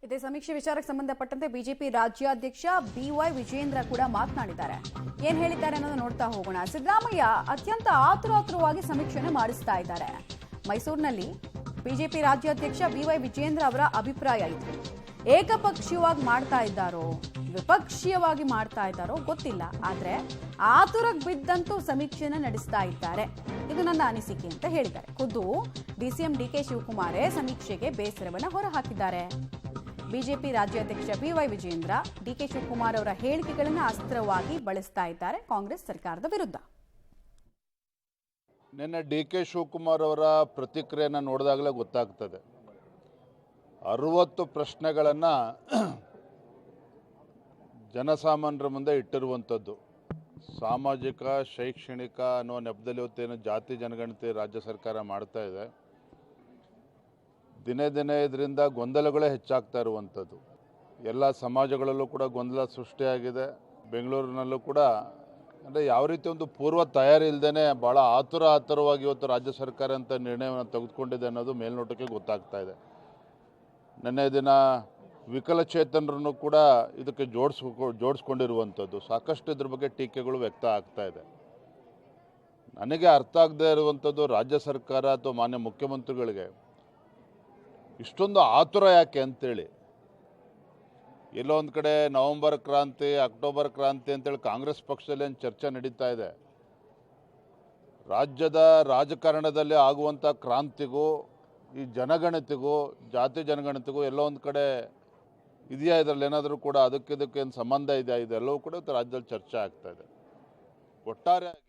ಇದೇ ಸಮೀಕ್ಷೆ ವಿಚಾರಕ್ಕೆ ಸಂಬಂಧಪಟ್ಟಂತೆ ಬಿಜೆಪಿ ರಾಜ್ಯಾಧ್ಯಕ್ಷ ಬಿವೈ ವಿಜೇಂದ್ರ ಕೂಡ ಮಾತನಾಡಿದ್ದಾರೆ. ಏನ್ ಹೇಳಿದ್ದಾರೆ ಅನ್ನೋದು ನೋಡ್ತಾ ಹೋಗೋಣ. ಸಿದ್ದರಾಮಯ್ಯ ಅತ್ಯಂತ ಆತುರಾತುರವಾಗಿ ಸಮೀಕ್ಷೆಯನ್ನು ಮಾಡಿಸ್ತಾ ಇದ್ದಾರೆ. ಮೈಸೂರಿನಲ್ಲಿ ಬಿಜೆಪಿ ರಾಜ್ಯಾಧ್ಯಕ್ಷ ಬಿವೈ ವಿಜೇಂದ್ರ ಅವರ ಅಭಿಪ್ರಾಯ ಇತ್ತು. ಏಕಪಕ್ಷೀಯವಾಗಿ ಮಾಡ್ತಾ ಇದ್ದಾರೋ ವಿಪಕ್ಷೀಯವಾಗಿ ಮಾಡ್ತಾ ಇದ್ದಾರೋ ಗೊತ್ತಿಲ್ಲ, ಆದ್ರೆ ಆತುರಕ್ಕೆ ಬಿದ್ದಂತೂ ಸಮೀಕ್ಷೆಯನ್ನು ನಡೆಸ್ತಾ ಇದ್ದಾರೆ. ಇದು ನನ್ನ ಅನಿಸಿಕೆ ಅಂತ ಹೇಳಿದ್ದಾರೆ. ಖುದ್ದು ಡಿಸಿಎಂ ಡಿಕೆ ಶಿವಕುಮಾರೇ ಸಮೀಕ್ಷೆಗೆ ಬೇಸರವನ್ನು ಹೊರಹಾಕಿದ್ದಾರೆ. ಬಿಜೆಪಿ ರಾಜ್ಯಾಧ್ಯಕ್ಷ ಬಿವೈ ವಿಜೇಂದ್ರ ಡಿಕೆ ಶಿವಕುಮಾರ್ ಅವರ ಹೇಳಿಕೆಗಳನ್ನು ಅಸ್ತ್ರವಾಗಿ ಬಳಸ್ತಾ ಇದ್ದಾರೆ ಕಾಂಗ್ರೆಸ್ ಸರ್ಕಾರದ ವಿರುದ್ಧ. ನಿನ್ನೆ ಡಿಕೆ ಶಿವಕುಮಾರ್ ಅವರ ಪ್ರತಿಕ್ರಿಯೆಯನ್ನು ನೋಡಿದಾಗಲೇ ಗೊತ್ತಾಗ್ತದೆ. 60 ಪ್ರಶ್ನೆಗಳನ್ನು ಜನಸಾಮಾನ್ಯರ ಮುಂದೆ ಇಟ್ಟಿರುವಂಥದ್ದು. ಸಾಮಾಜಿಕ ಶೈಕ್ಷಣಿಕ ಅನ್ನೋ ನೆಪದಲ್ಲಿ ಇವತ್ತೇನು ಜಾತಿ ಜನಗಣತಿ ರಾಜ್ಯ ಸರ್ಕಾರ ಮಾಡ್ತಾ ಇದೆ. ದಿನೇ ದಿನೇ ಇದರಿಂದ ಗೊಂದಲಗಳೇ ಹೆಚ್ಚಾಗ್ತಾ ಇರುವಂಥದ್ದು. ಎಲ್ಲ ಸಮಾಜಗಳಲ್ಲೂ ಕೂಡ ಗೊಂದಲ ಸೃಷ್ಟಿಯಾಗಿದೆ. ಬೆಂಗಳೂರಿನಲ್ಲೂ ಕೂಡ ಅಂದರೆ ಯಾವ ರೀತಿ ಒಂದು ಪೂರ್ವ ತಯಾರಿ ಇಲ್ಲದೇ ಭಾಳ ಆತುರವಾಗಿ ಇವತ್ತು ರಾಜ್ಯ ಸರ್ಕಾರ ಅಂತ ನಿರ್ಣಯವನ್ನು ತೆಗೆದುಕೊಂಡಿದೆ ಅನ್ನೋದು ಮೇಲ್ನೋಟಕ್ಕೆ ಗೊತ್ತಾಗ್ತಾ ಇದೆ. ನಿನ್ನೆ ದಿನ ವಿಕಲಚೇತನರನ್ನು ಕೂಡ ಇದಕ್ಕೆ ಜೋಡಿಸ್ಕೊಂಡಿರುವಂಥದ್ದು. ಸಾಕಷ್ಟು ಇದ್ರ ಬಗ್ಗೆ ಟೀಕೆಗಳು ವ್ಯಕ್ತ ಆಗ್ತಾ ಇದೆ. ನನಗೆ ಅರ್ಥ ಆಗದೆ ಇರುವಂಥದ್ದು ರಾಜ್ಯ ಸರ್ಕಾರ ಅಥವಾ ಮಾನ್ಯ ಮುಖ್ಯಮಂತ್ರಿಗಳಿಗೆ ಇಷ್ಟೊಂದು ಆತುರ ಯಾಕೆ ಅಂತೇಳಿ. ಎಲ್ಲೋ ಒಂದು ಕಡೆ ನವೆಂಬರ್ ಕ್ರಾಂತಿ, ಅಕ್ಟೋಬರ್ ಕ್ರಾಂತಿ ಅಂತೇಳಿ ಕಾಂಗ್ರೆಸ್ ಪಕ್ಷದಲ್ಲಿ ಏನು ಚರ್ಚೆ ನಡೀತಾ ಇದೆ. ರಾಜ್ಯದ ರಾಜಕಾರಣದಲ್ಲಿ ಆಗುವಂಥ ಕ್ರಾಂತಿಗೂ ಈ ಜನಗಣತಿಗೂ ಜಾತಿ ಜನಗಣತಿಗೂ ಎಲ್ಲೋ ಒಂದು ಕಡೆ ಇದೆಯಾ, ಇದರಲ್ಲಿ ಏನಾದರೂ ಕೂಡ ಅದಕ್ಕೆ ಏನು ಸಂಬಂಧ ಇದೆಯಾ, ಇದೆಲ್ಲವೂ ಕೂಡ ರಾಜ್ಯದಲ್ಲಿ ಚರ್ಚೆ ಆಗ್ತಾ ಇದೆ. ಒಟ್ಟಾರೆಯಾಗಿ